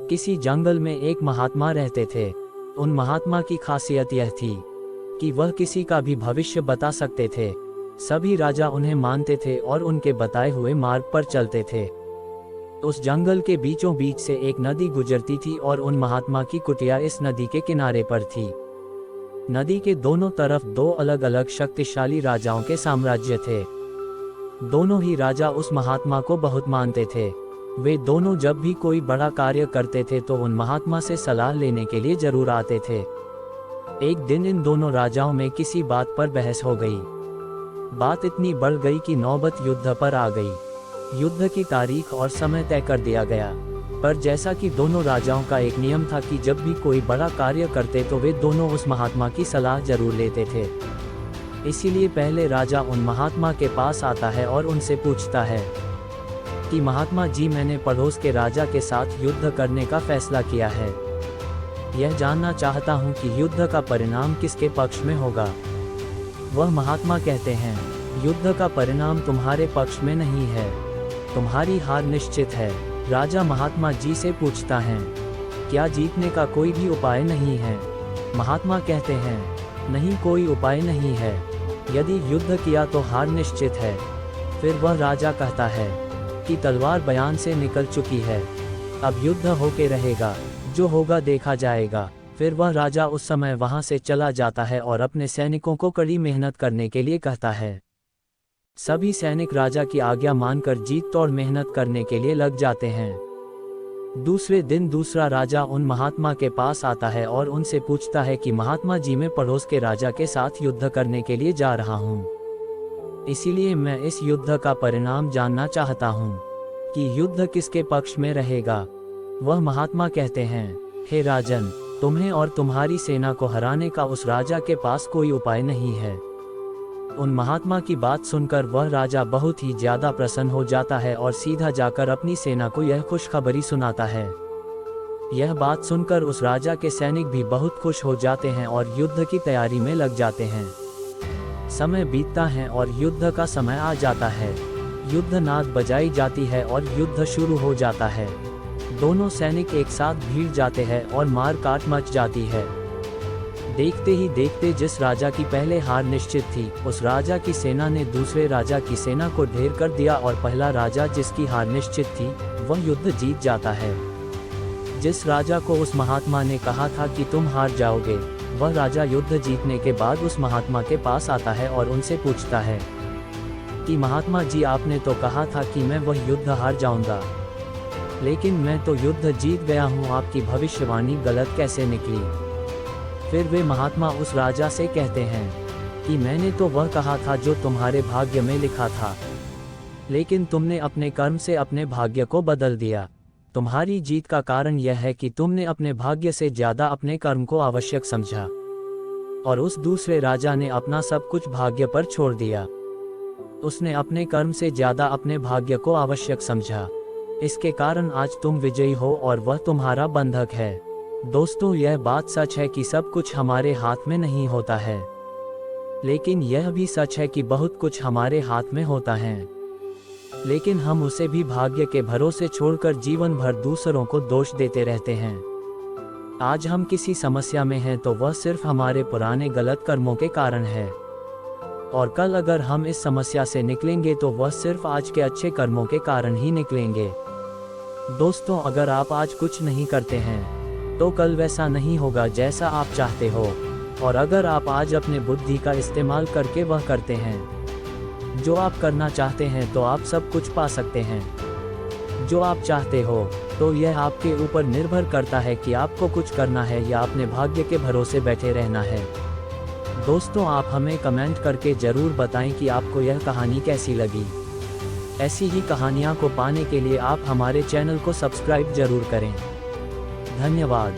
किसी जंगल में एक महात्मा रहते थे। उन महात्मा की खासियत यह थी कि वह किसी का भी भविष्य बता सकते थे। सभी राजा उन्हें मानते थे और उनके बताए हुए मार्ग पर चलते थे। उस जंगल के बीचों बीच से एक नदी गुजरती थी और उन महात्मा की कुटिया इस नदी के किनारे पर थी। नदी के दोनों तरफ दो अलग अलग शक्तिशाली राजाओं के साम्राज्य थे। दोनों ही राजा उस महात्मा को बहुत मानते थे। वे दोनों जब भी कोई बड़ा कार्य करते थे तो उन महात्मा से सलाह लेने के लिए जरूर आते थे। एक दिन इन दोनों राजाओं में किसी बात पर बहस हो गई। बात इतनी बढ़ गई कि नौबत युद्ध पर आ गई। युद्ध की तारीख और समय तय कर दिया गया। पर जैसा कि दोनों राजाओं का एक नियम था कि जब भी कोई बड़ा कार्य करते तो वे दोनों उस महात्मा की सलाह जरूर लेते थे। इसीलिए पहले राजा उन महात्मा के पास आता है और उनसे पूछता है कि महात्मा जी, मैंने पड़ोस के राजा के साथ युद्ध करने का फैसला किया है। यह जानना चाहता हूँ कि युद्ध का परिणाम किसके पक्ष में होगा। वह महात्मा कहते हैं, युद्ध का परिणाम तुम्हारे पक्ष में नहीं है, तुम्हारी हार निश्चित है। राजा महात्मा जी से पूछता है, क्या जीतने का कोई भी उपाय नहीं है। महात्मा कहते हैं, नहीं, कोई उपाय नहीं है। यदि युद्ध किया तो हार निश्चित है। फिर वह राजा कहता है कि तलवार बयान से निकल चुकी है, अब युद्ध होके रहेगा, जो होगा देखा जाएगा। फिर वह राजा उस समय वहां से चला जाता है और अपने सैनिकों को कड़ी मेहनत करने के लिए कहता है। सभी सैनिक राजा की आज्ञा मानकर जीत तोड़ मेहनत करने के लिए लग जाते हैं। दूसरे दिन दूसरा राजा उन महात्मा के पास आता है और उनसे पूछता है कि महात्मा जी, मैं पड़ोस के राजा के साथ युद्ध करने के लिए जा रहा हूँ। इसीलिए मैं इस युद्ध का परिणाम जानना चाहता हूँ कि युद्ध किसके पक्ष में रहेगा। वह महात्मा कहते हैं, हे राजन, तुम्हें और तुम्हारी सेना को हराने का उस राजा के पास कोई उपाय नहीं है। उन महात्मा की बात सुनकर वह राजा बहुत ही ज्यादा प्रसन्न हो जाता है और सीधा जाकर अपनी सेना को यह खुशखबरी सुनाता है। यह बात सुनकर उस राजा के सैनिक भी बहुत खुश हो जाते हैं और युद्ध की तैयारी में लग जाते हैं। समय बीतता है और युद्ध का समय आ जाता है। युद्ध नाद बजाई जाती है और युद्ध शुरू हो जाता है। दोनों सैनिक एक साथ भीड़ जाते हैं और मार काट मच जाती है। देखते ही देखते जिस राजा की पहले हार निश्चित थी, उस राजा की सेना ने दूसरे राजा की सेना को ढेर कर दिया और पहला राजा जिसकी हार निश्चित थी, वह युद्ध जीत जाता है। जिस राजा को उस महात्मा ने कहा था कि तुम हार जाओगे, वह राजा युद्ध जीतने के बाद उस महात्मा के पास आता है और उनसे पूछता है कि महात्मा जी, आपने तो कहा था कि मैं वह युद्ध हार जाऊंगा, लेकिन मैं तो युद्ध जीत गया हूँ, आपकी भविष्यवाणी गलत कैसे निकली। फिर वे महात्मा उस राजा से कहते हैं कि मैंने तो वह कहा था जो तुम्हारे भाग्य में लिखा था, लेकिन तुमने अपने कर्म से अपने भाग्य को बदल दिया। तुम्हारी जीत का कारण यह है कि तुमने अपने भाग्य से ज्यादा अपने कर्म को आवश्यक समझा और उस दूसरे राजा ने अपना सब कुछ भाग्य पर छोड़ दिया। उसने अपने कर्म से ज्यादा अपने भाग्य को आवश्यक समझा। इसके कारण आज तुम विजयी हो और वह तुम्हारा बंधक है। दोस्तों, यह बात सच है कि सब कुछ हमारे हाथ में नहीं होता है, लेकिन यह भी सच है कि बहुत कुछ हमारे हाथ में होता है, लेकिन हम उसे भी भाग्य के भरोसे छोड़कर जीवन भर दूसरों को दोष देते रहते हैं। आज हम किसी समस्या में हैं तो वह सिर्फ हमारे पुराने गलत कर्मों के कारण है, और कल अगर हम इस समस्या से निकलेंगे तो वह सिर्फ आज के अच्छे कर्मों के कारण ही निकलेंगे। दोस्तों, अगर आप आज कुछ नहीं करते हैं तो कल वैसा नहीं होगा जैसा आप चाहते हो, और अगर आप आज अपने बुद्धि का इस्तेमाल करके वह करते हैं जो आप करना चाहते हैं तो आप सब कुछ पा सकते हैं जो आप चाहते हो। तो यह आपके ऊपर निर्भर करता है कि आपको कुछ करना है या अपने भाग्य के भरोसे बैठे रहना है। दोस्तों, आप हमें कमेंट करके ज़रूर बताएं कि आपको यह कहानी कैसी लगी। ऐसी ही कहानियाँ को पाने के लिए आप हमारे चैनल को सब्सक्राइब जरूर करें। धन्यवाद।